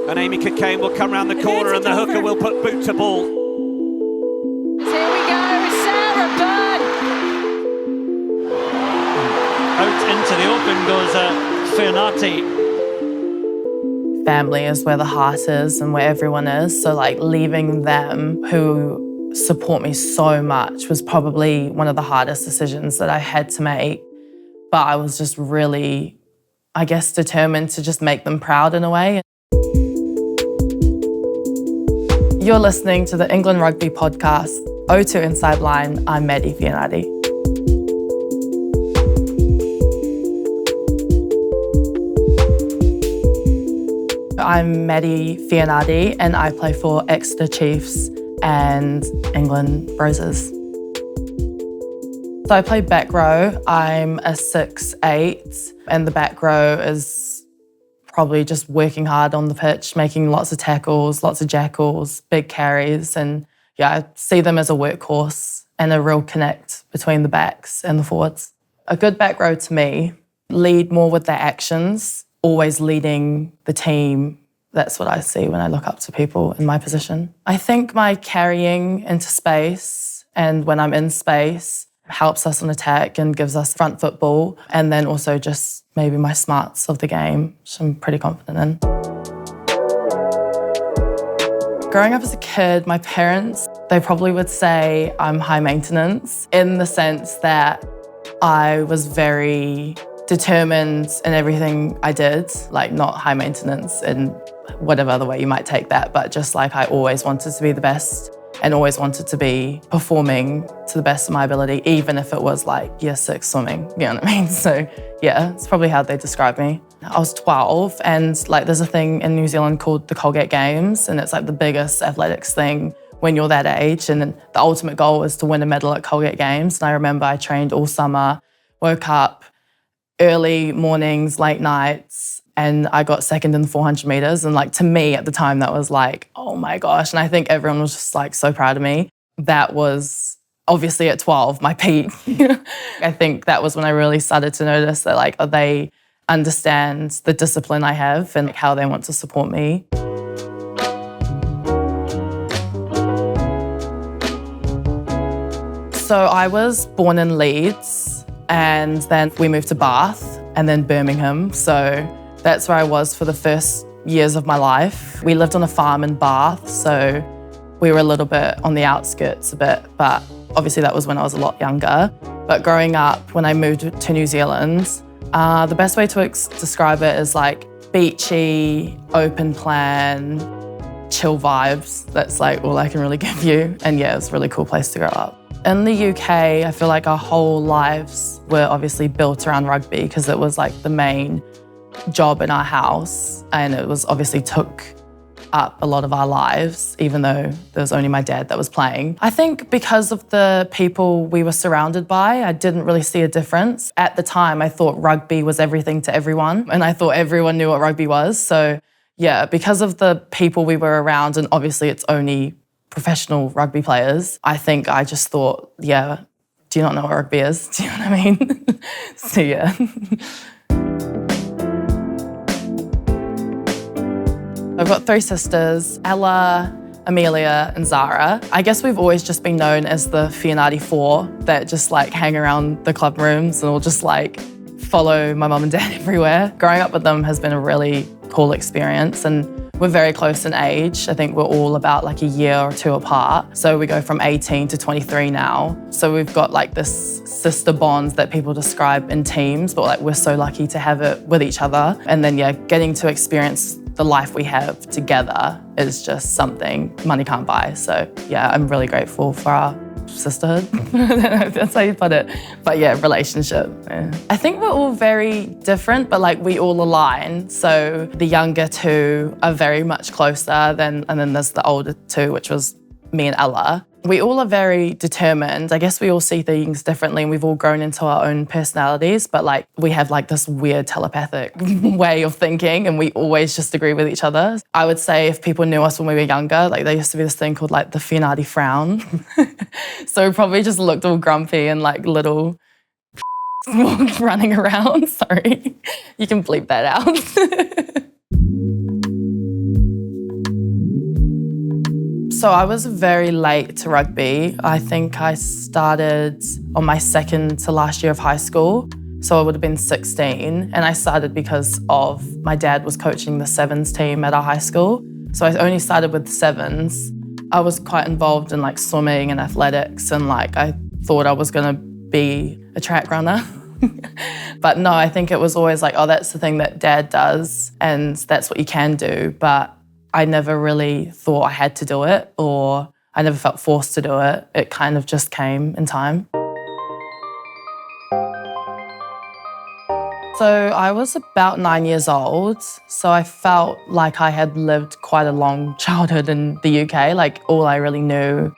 And Amy Cokayne will come round the corner and the hooker will put boot to ball. Here we go, Sarah Bern. Out into the open goes Feaunati. Family is where the heart is and where everyone is. So like leaving them, who support me so much, was probably one of the hardest decisions that I had to make. But I was just really, I guess, determined to just make them proud in a way. You're listening to the England Rugby Podcast, O2 Inside Line. I'm Maddie Feaunati. I'm Maddie Feaunati and I play for Exeter Chiefs and England Roses. So I play back row. I'm a 6'8", and the back row is probably just working hard on the pitch, making lots of tackles, lots of jackals, big carries, and yeah, I see them as a workhorse and a real connect between the backs and the forwards. A good back row to me lead more with their actions, always leading the team. That's what I see when I look up to people in my position. I think my carrying into space and when I'm in space helps us on attack and gives us front football, and then also just maybe my smarts of the game, which I'm pretty confident in. Growing up as a kid, my parents, they probably would say I'm high maintenance in the sense that I was very determined in everything I did, like not high maintenance in whatever other way you might take that, but just like I always wanted to be the best and always wanted to be performing to the best of my ability, even if it was like year 6 swimming, you know what I mean? So yeah, it's probably how they describe me. I was 12 and like there's a thing in New Zealand called the Cokayne Games, and it's like the biggest athletics thing when you're that age, and the ultimate goal is to win a medal at Cokayne Games. And I remember I trained all summer, woke up early mornings, late nights, and I got second in the 400 metres. And like to me at the time, that was like, oh my gosh. And I think everyone was just like so proud of me. That was obviously at 12, my peak. I think that was when I really started to notice that like they understand the discipline I have and like how they want to support me. So I was born in Leeds and then we moved to Bath and then Birmingham. So that's where I was for the first years of my life. We lived on a farm in Bath, so we were a little bit on the outskirts a bit, but obviously that was when I was a lot younger. But growing up, when I moved to New Zealand, the best way to describe it is like beachy, open plan, chill vibes. That's like all I can really give you. And yeah, it's a really cool place to grow up. In the UK, I feel like our whole lives were obviously built around rugby because it was like the main job in our house, and it was obviously took up a lot of our lives, even though there was only my dad that was playing. I think because of the people we were surrounded by, I didn't really see a difference. At the time, I thought rugby was everything to everyone, and I thought everyone knew what rugby was. So yeah, because of the people we were around, and obviously it's only professional rugby players, I think I just thought, yeah, do you not know what rugby is? Do you know what I mean? So yeah. I've got 3 sisters, Ella, Amelia and Zara. I guess we've always just been known as the Feaunati 4 that just like hang around the club rooms and will just like follow my mum and dad everywhere. Growing up with them has been a really cool experience, and we're very close in age. I think we're all about like a year or 2 apart. So we go from 18 to 23 now. So we've got like this sister bonds that people describe in teams, but like we're so lucky to have it with each other. And then yeah, getting to experience the life we have together is just something money can't buy. So yeah, I'm really grateful for our sisterhood. I don't know if that's how you put it. But yeah, relationship. Yeah. I think we're all very different, but like we all align. So the younger 2 are very much closer and then there's the older 2, which was me and Ella. We all are very determined. I guess we all see things differently and we've all grown into our own personalities, but like we have like this weird telepathic way of thinking and we always just agree with each other. I would say if people knew us when we were younger, like there used to be this thing called like the Feaunati frown. So we probably just looked all grumpy and like little running around. Sorry, you can bleep that out. So I was very late to rugby. I think I started on my second to last year of high school. So I would have been 16. And I started because of my dad was coaching the sevens team at our high school. So I only started with sevens. I was quite involved in like swimming and athletics, and like I thought I was gonna be a track runner. But no, I think it was always like, oh, that's the thing that dad does and that's what you can do. But I never really thought I had to do it, or I never felt forced to do it. It kind of just came in time. So I was about 9 years old, so I felt like I had lived quite a long childhood in the UK. Like all I really knew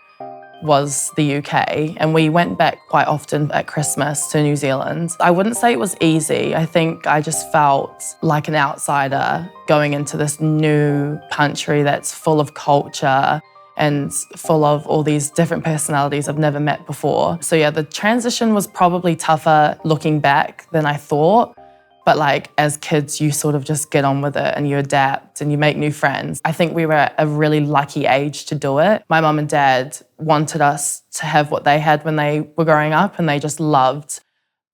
was the UK, and we went back quite often at Christmas to New Zealand. I wouldn't say it was easy. I think I just felt like an outsider going into this new country that's full of culture and full of all these different personalities I've never met before. So yeah, the transition was probably tougher looking back than I thought. But like as kids, you sort of just get on with it and you adapt and you make new friends. I think we were at a really lucky age to do it. My mum and dad wanted us to have what they had when they were growing up, and they just loved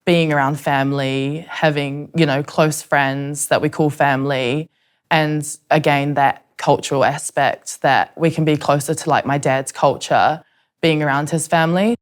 being around family, having, you know, close friends that we call family. And again, that cultural aspect that we can be closer to like my dad's culture, being around his family.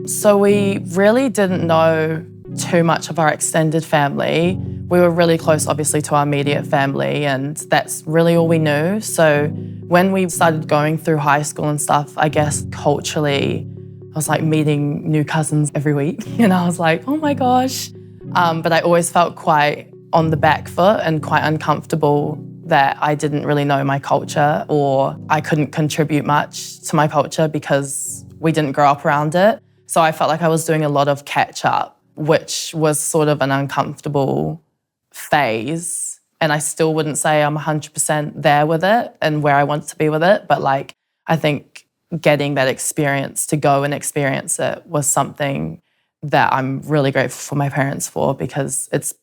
So we really didn't know too much of our extended family. We were really close, obviously, to our immediate family, and that's really all we knew. So when we started going through high school and stuff, I guess culturally, I was like meeting new cousins every week, and I was like, oh my gosh. But I always felt quite on the back foot and quite uncomfortable that I didn't really know my culture, or I couldn't contribute much to my culture because we didn't grow up around it. So I felt like I was doing a lot of catch up, which was sort of an uncomfortable phase. And I still wouldn't say I'm 100% there with it and where I want to be with it. But like, I think getting that experience to go and experience it was something that I'm really grateful for my parents for, because it's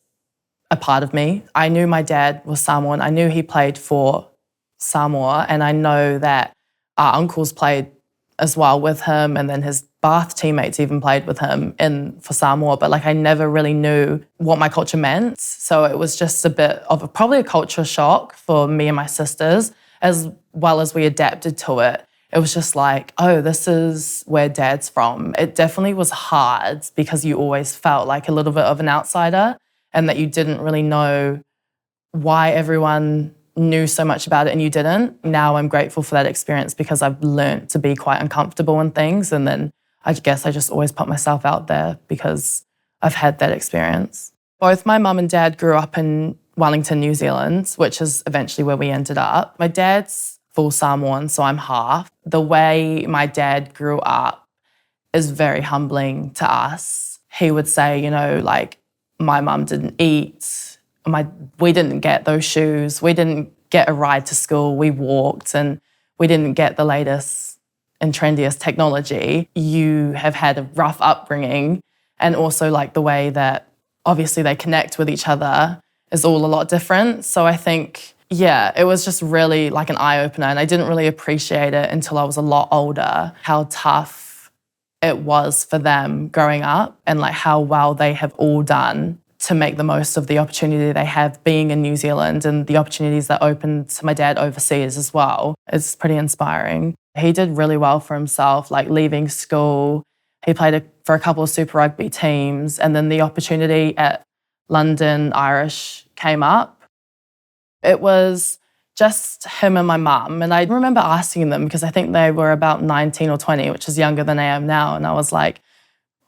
a part of me. I knew my dad was Samoan. I knew he played for Samoa, and I know that our uncles played as well with him, and then his Bath teammates even played with him for Samoa, but like I never really knew what my culture meant. So it was just a bit of probably a culture shock for me and my sisters, as well as we adapted to it. It was just like, oh, this is where dad's from. It definitely was hard because you always felt like a little bit of an outsider, and that you didn't really know why everyone knew so much about it and you didn't. Now I'm grateful for that experience because I've learned to be quite uncomfortable in things, and then I guess I just always put myself out there because I've had that experience. Both my mum and dad grew up in Wellington, New Zealand, which is eventually where we ended up. My dad's full Samoan, so I'm half. The way my dad grew up is very humbling to us. He would say, you know, like, my mum didn't eat, we didn't get those shoes, we didn't get a ride to school, we walked, and we didn't get the latest and trendiest technology. You have had a rough upbringing, and also like the way that obviously they connect with each other is all a lot different. So I think, yeah, it was just really like an eye-opener, and I didn't really appreciate it until I was a lot older, how tough it was for them growing up and like how well they have all done to make the most of the opportunity they have being in New Zealand, and the opportunities that opened to my dad overseas as well. It's pretty inspiring. He did really well for himself, like leaving school. He played for a couple of Super Rugby teams, and then the opportunity at London Irish came up. It was just him and my mum, and I remember asking them, because I think they were about 19 or 20, which is younger than I am now, and I was like,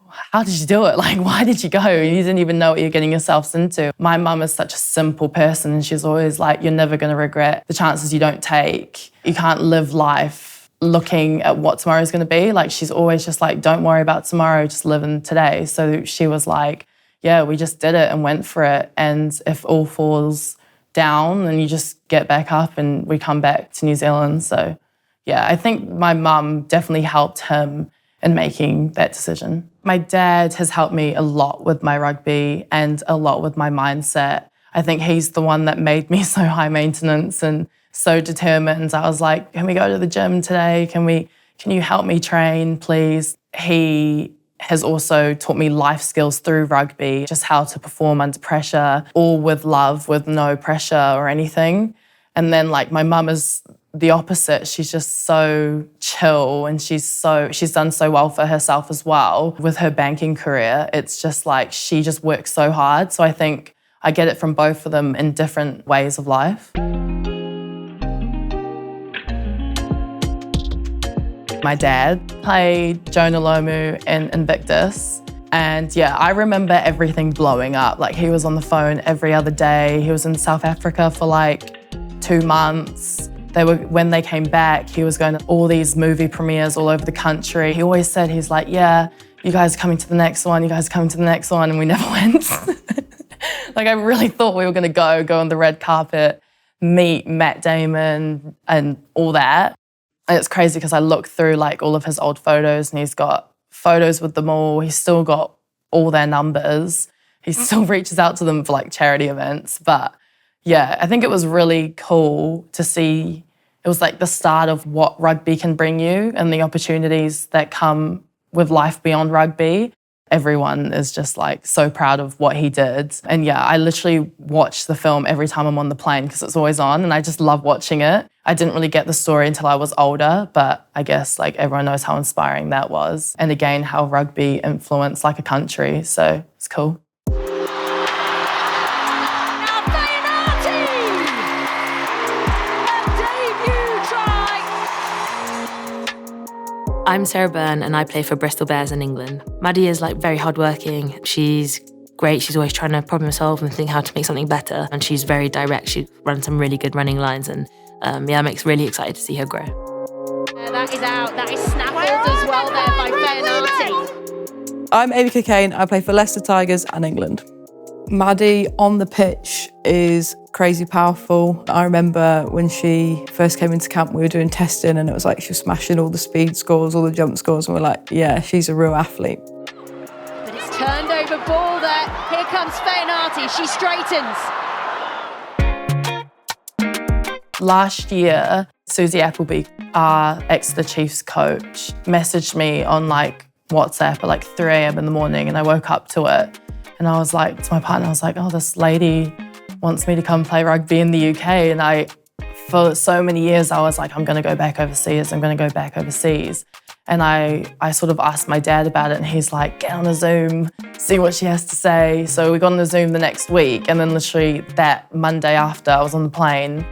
how did you do it? Like, why did you go? You didn't even know what you're getting yourselves into. My mum is such a simple person, and she's always like, you're never going to regret the chances you don't take. You can't live life looking at what tomorrow's going to be. Like, she's always just like, don't worry about tomorrow, just live in today. So she was like, yeah, we just did it and went for it. And if all falls down, then you just get back up and we come back to New Zealand. So yeah, I think my mum definitely helped him in making that decision. My dad has helped me a lot with my rugby and a lot with my mindset. I think he's the one that made me so high maintenance and so determined. I was like, can we go to the gym today? Can you help me train, please? He has also taught me life skills through rugby, just how to perform under pressure, all with love, with no pressure or anything. And then like my mum is the opposite. She's just so chill and she's done so well for herself as well with her banking career. It's just like she just works so hard. So I think I get it from both of them in different ways of life. My dad played Jonah Lomu in Invictus. And yeah, I remember everything blowing up. Like he was on the phone every other day. He was in South Africa for like 2 months. When they came back, he was going to all these movie premieres all over the country. He always said, he's like, yeah, you guys are coming to the next one, you guys are coming to the next one, and we never went. Like I really thought we were gonna go on the red carpet, meet Matt Damon and all that. And it's crazy because I look through like all of his old photos and he's got photos with them all. He's still got all their numbers. He still reaches out to them for like charity events. But yeah, I think it was really cool to see. It was like the start of what rugby can bring you and the opportunities that come with life beyond rugby. Everyone is just like so proud of what he did. And yeah, I literally watch the film every time I'm on the plane because it's always on and I just love watching it. I didn't really get the story until I was older, but I guess like everyone knows how inspiring that was. And again, how rugby influenced like a country. So it's cool. I'm Sarah Bern and I play for Bristol Bears in England. Maddie is like very hardworking. She's great. She's always trying to problem solve and think how to make something better. And she's very direct. She runs some really good running lines and yeah, makes really excited to see her grow. That is out. That is snaffled as well there by Feaunati. I'm Amy Cokayne. I play for Leicester Tigers and England. Maddie on the pitch is crazy powerful. I remember when she first came into camp, we were doing testing and it was like she was smashing all the speed scores, all the jump scores, and we're like, yeah, she's a real athlete. But it's turned over ball there. Here comes Feaunati. She straightens. Last year, Susie Appleby, our Exeter Chiefs coach, messaged me on like WhatsApp at like 3 a.m. in the morning and I woke up to it. And I was like, to my partner, I was like, oh, this lady wants me to come play rugby in the UK. And for so many years, I was like, I'm going to go back overseas. I'm going to go back overseas. And I sort of asked my dad about it and he's like, get on a Zoom, see what she has to say. So we got on a Zoom the next week. And then literally that Monday after, I was on the plane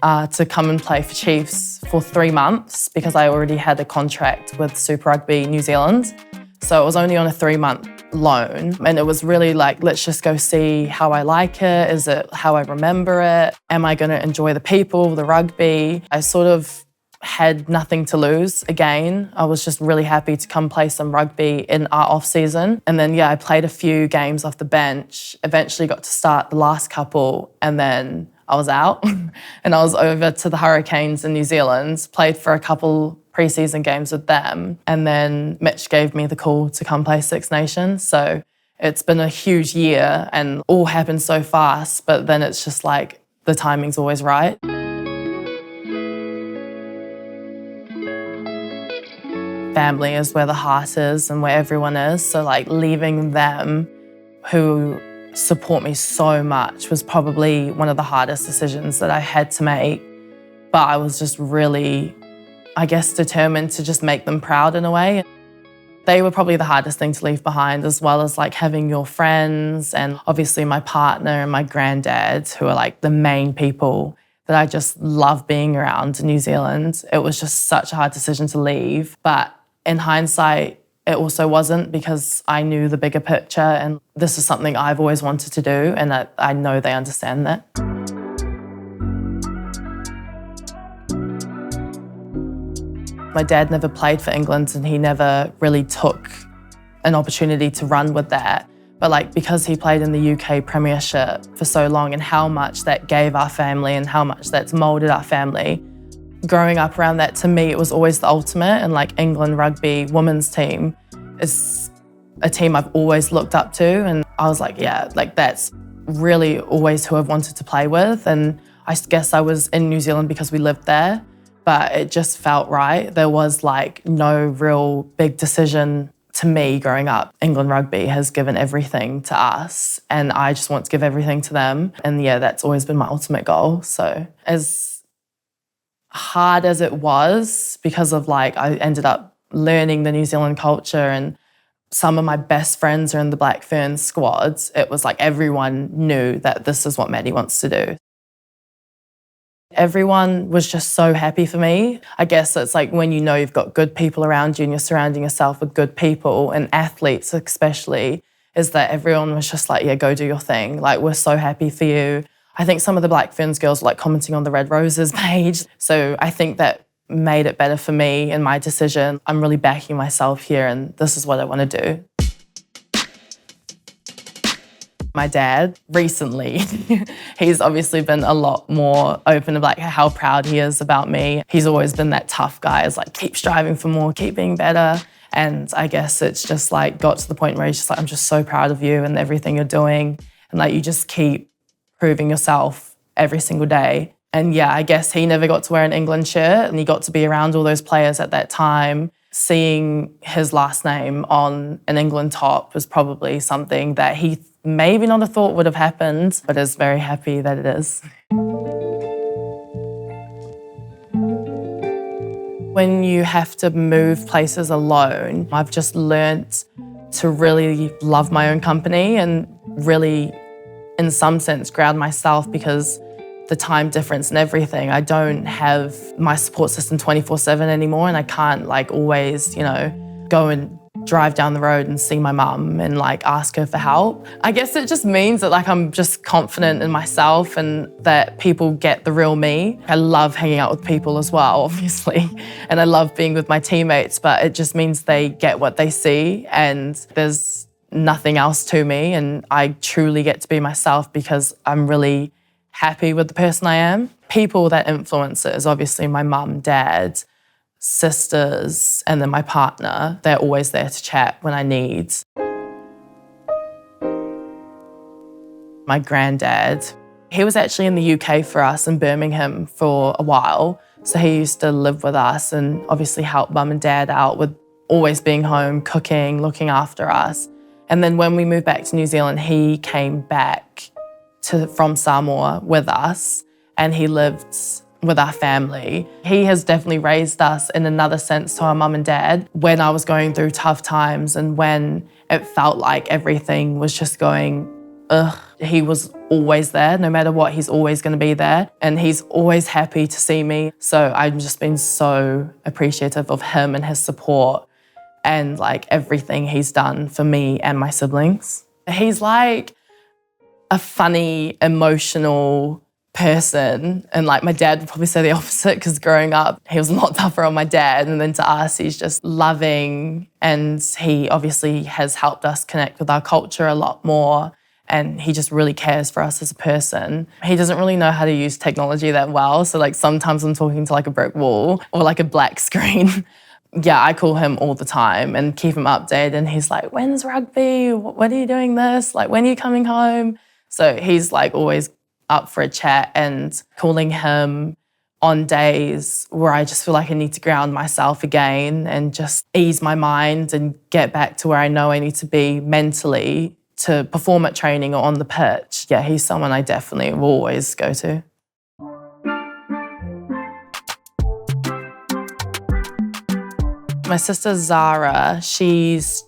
to come and play for Chiefs for 3 months because I already had a contract with Super Rugby New Zealand. So it was only on a 3-month loan. And it was really like, let's just go see how I like it. Is it how I remember it? Am I going to enjoy the people, the rugby? I sort of had nothing to lose again. I was just really happy to come play some rugby in our off season. And then, yeah, I played a few games off the bench, eventually got to start the last couple, and then I was out and I was over to the Hurricanes in New Zealand, played for a couple pre-season games with them. And then Mitch gave me the call to come play Six Nations. So it's been a huge year and all happened so fast, but then it's just like the timing's always right. Family is where the heart is and where everyone is. So like leaving them, who support me so much, was probably one of the hardest decisions that I had to make. But I was just really, I guess, determined to just make them proud in a way. They were probably the hardest thing to leave behind, as well as like having your friends and obviously my partner and my granddad, who are like the main people that I just love being around in New Zealand. It was just such a hard decision to leave. But in hindsight, it also wasn't, because I knew the bigger picture and this is something I've always wanted to do, and I know they understand that. My dad never played for England and he never really took an opportunity to run with that. But like, because he played in the UK Premiership for so long and how much that gave our family and how much that's moulded our family, growing up around that, to me, it was always the ultimate. And like England Rugby women's team is a team I've always looked up to. And I was like, yeah, like that's really always who I've wanted to play with. And I guess I was in New Zealand because we lived there, but it just felt right. There was like no real big decision to me growing up. England Rugby has given everything to us and I just want to give everything to them. And yeah, that's always been my ultimate goal. So as hard as it was, because of like, I ended up learning the New Zealand culture and some of my best friends are in the Black Ferns squads, it was like everyone knew that this is what Maddie wants to do. Everyone was just so happy for me. I guess it's like when you know you've got good people around you and you're surrounding yourself with good people, and athletes especially, is that everyone was just like, yeah, go do your thing. Like, we're so happy for you. I think some of the Black Ferns girls were like commenting on the Red Roses page. So I think that made it better for me in my decision. I'm really backing myself here and this is what I want to do. My dad, recently, he's obviously been a lot more open about how proud he is about me. He's always been that tough guy. It's like, keep striving for more, keep being better. And I guess it's just like got to the point where he's just like, I'm just so proud of you and everything you're doing. And like, you just keep proving yourself every single day. And yeah, I guess he never got to wear an England shirt and he got to be around all those players at that time. Seeing his last name on an England top was probably something that he maybe not have thought would have happened, but is very happy that it is. When you have to move places alone, I've just learnt to really love my own company and really, in some sense, ground myself because the time difference and everything. I don't have my support system 24/7 anymore and I can't like always, go and drive down the road and see my mum and like ask her for help. I guess it just means that like I'm just confident in myself and that people get the real me. I love hanging out with people as well, obviously, and I love being with my teammates, but it just means they get what they see and there's nothing else to me and I truly get to be myself because I'm really happy with the person I am. People that influence it is obviously my mum, dad, sisters, and then my partner. They're always there to chat when I need. My granddad, he was actually in the UK for us in Birmingham for a while. So he used to live with us and obviously help mum and dad out with always being home, cooking, looking after us. And then when we moved back to New Zealand, he came back from Samoa with us and he lived with our family. He has definitely raised us in another sense to our mum and dad when I was going through tough times and when it felt like everything was just going, ugh. He was always there, no matter what, he's always going to be there and he's always happy to see me. So I've just been so appreciative of him and his support and like everything he's done for me and my siblings. He's like a funny, emotional person. And like my dad would probably say the opposite because growing up, he was a lot tougher on my dad. And then to us, he's just loving. And he obviously has helped us connect with our culture a lot more. And he just really cares for us as a person. He doesn't really know how to use technology that well. So like sometimes I'm talking to like a brick wall or like a black screen. Yeah, I call him all the time and keep him updated. And he's like, when's rugby? When are you doing this? Like, when are you coming home? So he's like always up for a chat, and calling him on days where I just feel like I need to ground myself again and just ease my mind and get back to where I know I need to be mentally to perform at training or on the pitch. Yeah, he's someone I definitely will always go to. My sister Zara, she's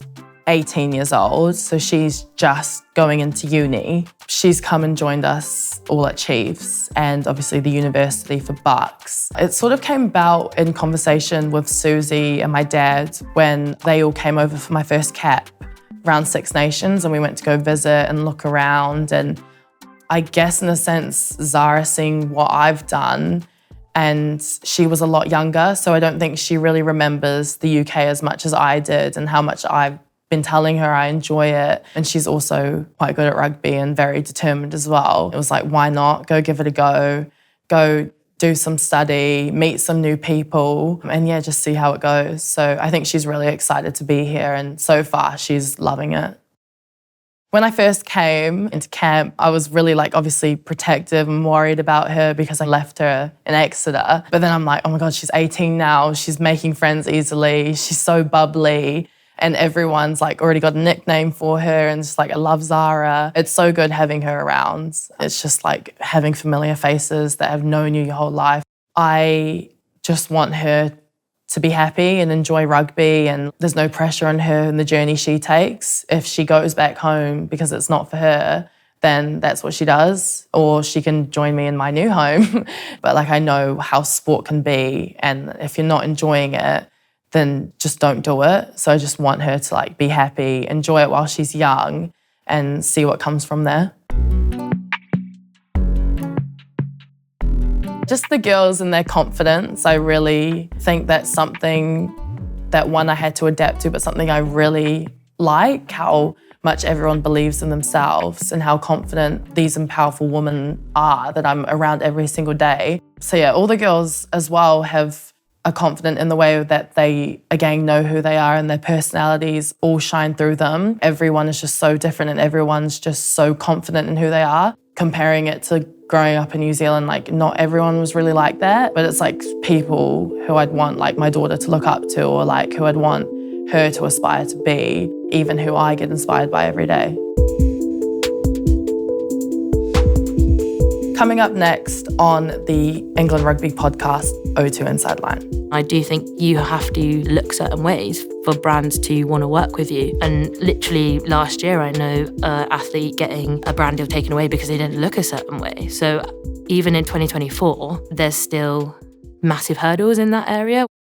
18 years old, so she's just going into uni. She's come and joined us all at Chiefs and obviously the university for Bucks. It sort of came about in conversation with Susie and my dad when they all came over for my first cap around Six Nations and we went to go visit and look around. And I guess in a sense, Zara seeing what I've done, and she was a lot younger, so I don't think she really remembers the UK as much as I did and how much I've been telling her I enjoy it. And she's also quite good at rugby and very determined as well. It was like, why not? Go give it a go. Go do some study, meet some new people, and yeah, just see how it goes. So I think she's really excited to be here, and so far she's loving it. When I first came into camp, I was really obviously protective and worried about her because I left her in Exeter. But then I'm like, oh my God, she's 18 now. She's making friends easily. She's so bubbly. And everyone's already got a nickname for her. And just I love Zara. It's so good having her around. It's just having familiar faces that have known you your whole life. I just want her to be happy and enjoy rugby, and there's no pressure on her in the journey she takes. If she goes back home because it's not for her, then that's what she does, or she can join me in my new home. But I know how sport can be, and if you're not enjoying it, then just don't do it. So I just want her to be happy, enjoy it while she's young, and see what comes from there. Just the girls and their confidence. I really think that's something that I had to adapt to, but something I really like, how much everyone believes in themselves and how confident these and powerful women are that I'm around every single day. So yeah, all the girls as well are confident in the way that they, again, know who they are and their personalities all shine through them. Everyone is just so different and everyone's just so confident in who they are. Comparing it to growing up in New Zealand, not everyone was really like that, but it's people who I'd want my daughter to look up to, or who I'd want her to aspire to be, even who I get inspired by every day. Coming up next on the England Rugby Podcast, O2 Inside Line. I do think you have to look certain ways for brands to want to work with you. And literally last year, I know an athlete getting a brand deal taken away because they didn't look a certain way. So even in 2024, there's still massive hurdles in that area.